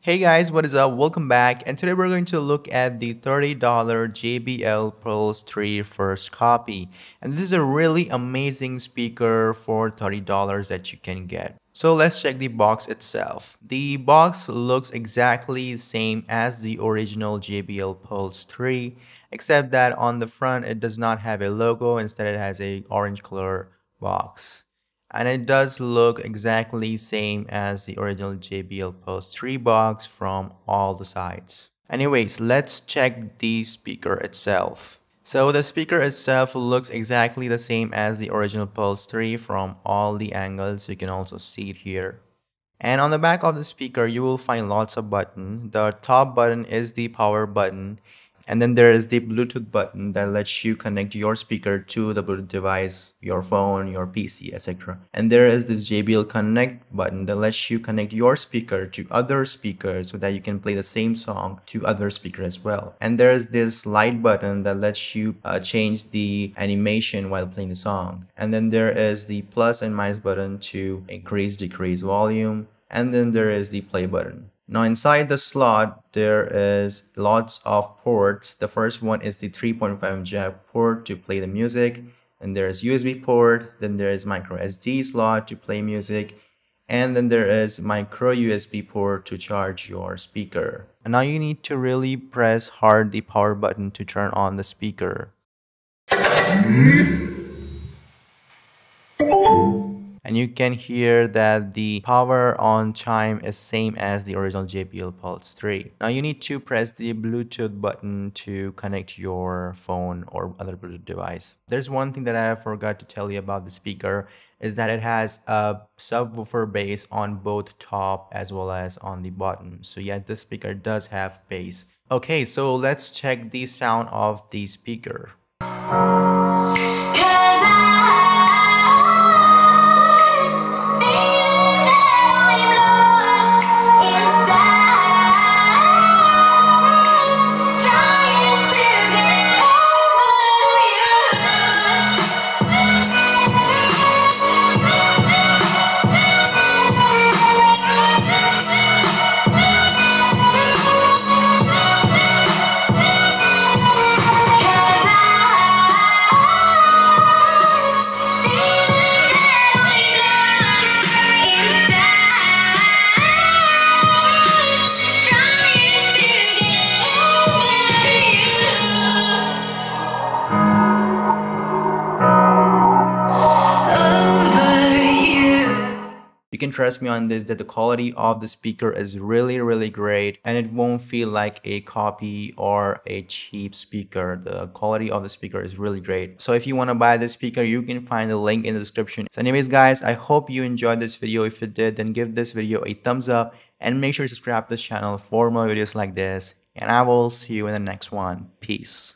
Hey guys, what is up? Welcome back, and today we're going to look at the $30 JBL Pulse 3 first copy. And this is a really amazing speaker for $30 that you can get. So let's check the box itself. The box looks exactly the same as the original JBL Pulse 3, except that on the front it does not have a logo, instead it has a orange color box. And it does look exactly same as the original JBL Pulse 3 box from all the sides. Anyways, let's check the speaker itself. So the speaker itself looks exactly the same as the original Pulse 3 from all the angles. You can also see it here. And on the back of the speaker, you will find lots of buttons. The top button is the power button. And then there is the Bluetooth button that lets you connect your speaker to the Bluetooth device, your phone, your PC, etc. And there is this JBL Connect button that lets you connect your speaker to other speakers so that you can play the same song to other speakers as well. And there is this light button that lets you change the animation while playing the song. And then there is the plus and minus button to increase, decrease volume. And then there is the play button. Now inside the slot, there is lots of ports. The first one is the 3.5 jack port to play the music. And there is USB port. Then there is micro SD slot to play music. And then there is micro USB port to charge your speaker. And now you need to really press hard the power button to turn on the speaker. And you can hear that the power on chime is same as the original JBL Pulse 3. Now you need to press the Bluetooth button to connect your phone or other Bluetooth device. There's one thing that I forgot to tell you about the speaker is that it has a subwoofer bass on both top as well as on the bottom. So yeah, this speaker does have bass. Okay, so let's check the sound of the speaker. You can trust me on this that the quality of the speaker is really great, and it won't feel like a copy or a cheap speaker. The quality of the speaker is really great. So if you want to buy this speaker, you can find the link in the description. So anyways guys, I hope you enjoyed this video. If you did, then give this video a thumbs up and make sure to subscribe to this channel for more videos like this, and I will see you in the next one. Peace.